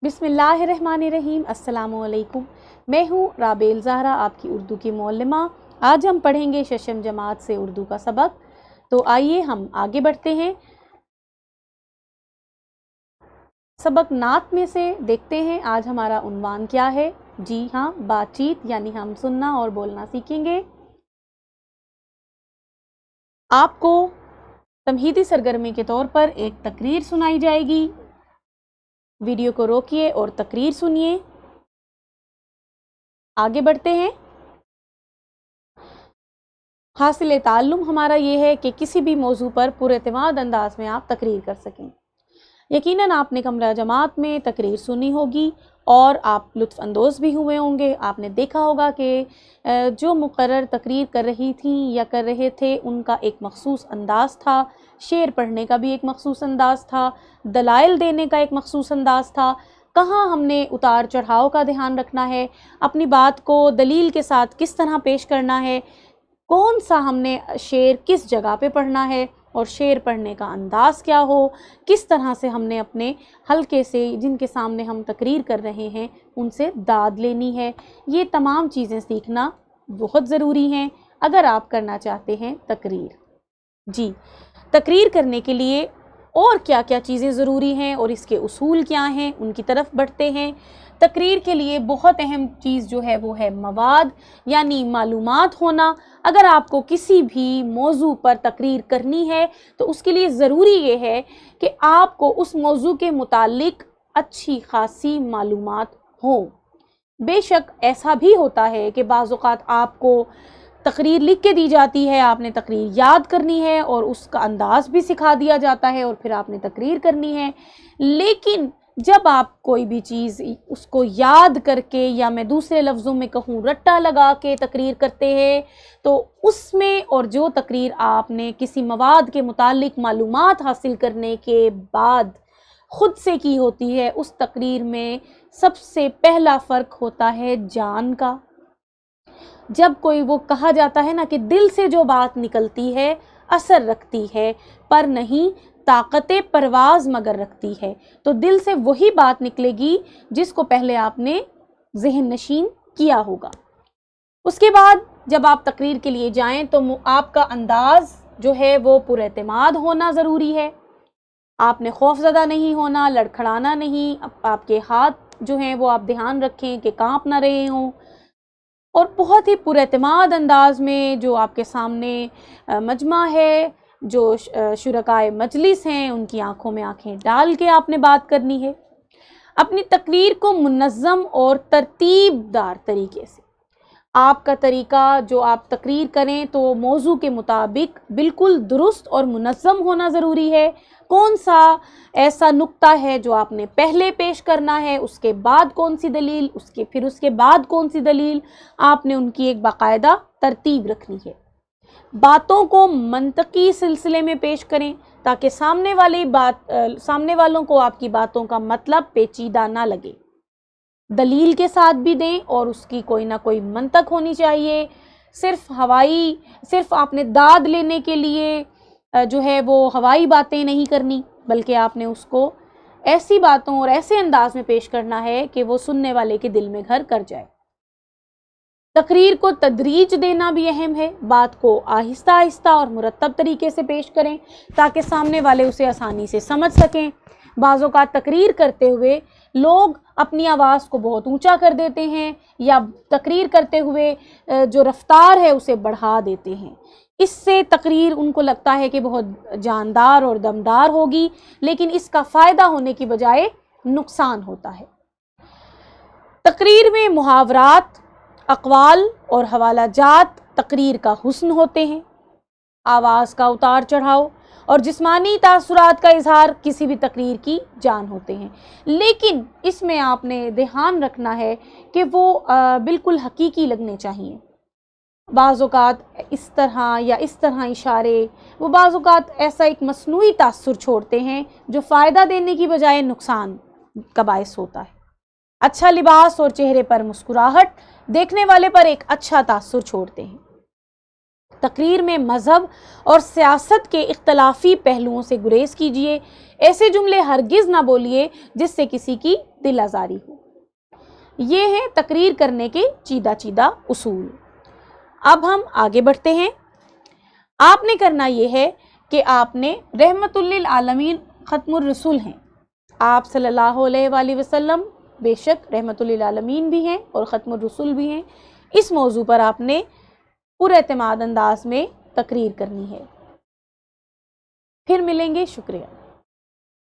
बिस्मिल्लाहिर्रहमानिर्रहीम। अस्सलामुअलैकुम। मैं हूँ राबेल ज़हरा, आपकी उर्दू की मौल्लिमा। आज हम पढ़ेंगे शशम जमात से उर्दू का सबक। तो आइए हम आगे बढ़ते हैं। सबक नात में से देखते हैं आज हमारा उन्वान क्या है। जी हाँ, बातचीत, यानी हम सुनना और बोलना सीखेंगे। आपको तमहीदी सरगर्मी के तौर पर एक तकरीर सुनाई जाएगी। वीडियो को रोकिए और तकरीर सुनिए। आगे बढ़ते हैं। हासिल ताल्लुम हमारा ये है कि किसी भी मौजू पर पुरएतमाद अंदाज में आप तकरीर कर सकें। यकीनन आपने कमरा जमात में तकरीर सुनी होगी और आप लुत्फ़ अंदोज़ भी हुए होंगे। आपने देखा होगा कि जो मुक़र्रर तकरीर कर रही थी या कर रहे थे, उनका एक मख़सूस अंदाज़ था। शेर पढ़ने का भी एक मख़सूस अंदाज़ था, दलाइल देने का एक मख़सूस अंदाज़ था। कहाँ हमने उतार चढ़ाव का ध्यान रखना है, अपनी बात को दलील के साथ किस तरह पेश करना है, कौन सा हमने शेर किस जगह पे पढ़ना है और शेर पढ़ने का अंदाज़ क्या हो, किस तरह से हमने अपने हल्के से जिनके सामने हम तकरीर कर रहे हैं उनसे दाद लेनी है। ये तमाम चीज़ें सीखना बहुत ज़रूरी हैं अगर आप करना चाहते हैं तकरीर। जी, तकरीर करने के लिए और क्या क्या चीज़ें ज़रूरी हैं और इसके उसूल क्या हैं, उनकी तरफ बढ़ते हैं। तकरीर के लिए बहुत अहम चीज़ जो है वो है मवाद, यानी मालूमात होना। अगर आपको किसी भी मौजू पर तकरीर करनी है तो उसके लिए ज़रूरी ये है कि आपको उस मौजू के मुतालिक अच्छी खासी मालूमात हो। बेशक ऐसा भी होता है कि बाज़ औक़ात आपको तकरीर लिख के दी जाती है, आपने तकरीर याद करनी है और उसका अंदाज़ भी सिखा दिया जाता है और फिर आपने तकरीर करनी है। लेकिन जब आप कोई भी चीज़ उसको याद करके, या मैं दूसरे लफ्ज़ों में कहूँ रट्टा लगा के तकरीर करते हैं, तो उसमें और जो तकरीर आपने किसी मवाद के मुतालिक मालूमात हासिल करने के बाद ख़ुद से की होती है, उस तकरीर में सबसे पहला फ़र्क होता है जान का। जब कोई वो कहा जाता है ना कि दिल से जो बात निकलती है असर रखती है, पर नहीं ताकते परवाज़ मगर रखती है। तो दिल से वही बात निकलेगी जिसको पहले आपने ज़हन नशीन किया होगा। उसके बाद जब आप तकरीर के लिए जाएं तो आपका अंदाज़ जो है वो पुरएतमाद होना ज़रूरी है। आपने खौफज़दा नहीं होना, लड़खड़ाना नहीं। आपके हाथ जो हैं वो आप ध्यान रखें कि काँप ना रहे हों, और बहुत ही पुरएतमाद अंदाज़ में जो आपके सामने मजमा है, जो शुरकाए मजलिस हैं, उनकी आंखों में आंखें डाल के आपने बात करनी है। अपनी तकरीर को मुनज़्ज़म और तरतीबदार तरीके से, आपका तरीका जो आप तकरीर करें तो मौजू के मुताबिक बिल्कुल दुरुस्त और मुनज़्ज़म होना ज़रूरी है। कौन सा ऐसा नुक्ता है जो आपने पहले पेश करना है, उसके बाद कौन सी दलील, फिर उसके बाद कौन सी दलील, आपने उनकी एक बाकायदा तरतीब रखनी है। बातों को मंतकी सिलसिले में पेश करें ताकि सामने वालों को आपकी बातों का मतलब पेचीदा ना लगे। दलील के साथ भी दें और उसकी कोई ना कोई मंतक होनी चाहिए। सिर्फ आपने दाद लेने के लिए जो है वो हवाई बातें नहीं करनी, बल्कि आपने उसको ऐसी बातों और ऐसे अंदाज में पेश करना है कि वो सुनने वाले के दिल में घर कर जाए। तकरीर को तदरीज देना भी अहम है। बात को आहिस्ता आहिस्ता और मुरतब तरीके से पेश करें ताकि सामने वाले उसे आसानी से समझ सकें। बाज़ औक़ात तकरीर करते हुए लोग अपनी आवाज़ को बहुत ऊंचा कर देते हैं या तकरीर करते हुए जो रफ्तार है उसे बढ़ा देते हैं। इससे तकरीर उनको लगता है कि बहुत जानदार और दमदार होगी, लेकिन इसका फ़ायदा होने की बजाय नुकसान होता है। तकरीर में मुहावरात, अक़वाल और हवाला जात तकरीर का हुस्न होते हैं। आवाज़ का उतार चढ़ाव और जिस्मानी तासुरात का इजहार किसी भी तकरीर की जान होते हैं, लेकिन इसमें आपने ध्यान रखना है कि वो बिल्कुल हकीकी लगने चाहिए। बाज़ औक़ात इस तरह या इस तरह इशारे वो बाज़ औक़ात ऐसा एक मसनूई तासुर छोड़ते हैं जो फ़ायदा देने की बजाय नुकसान का बायस होता है। अच्छा लिबास और चेहरे पर मुस्कुराहट देखने वाले पर एक अच्छा तासुर छोड़ते हैं। तकरीर में मज़हब और सियासत के इख्तलाफी पहलुओं से गुरेज कीजिए। ایسے جملے ہرگز نہ بولیے جس سے کسی کی دل آزاری ہو۔ یہ ہے تقریر کرنے کے چیدہ اصول۔ اب ہم آگے بڑھتے ہیں۔ آپ نے کرنا یہ ہے کہ آپ نے رحمت للعالمین ختم الرسول ہیں، آپ صلی اللہ علیہ وآلہ وسلم بے شک رحمت للعالمین بھی ہیں اور ختم الرسول بھی ہیں، اس موضوع پر آپ نے پر اعتماد انداز میں تقریر کرنی ہے۔ پھر ملیں گے، شکریہ۔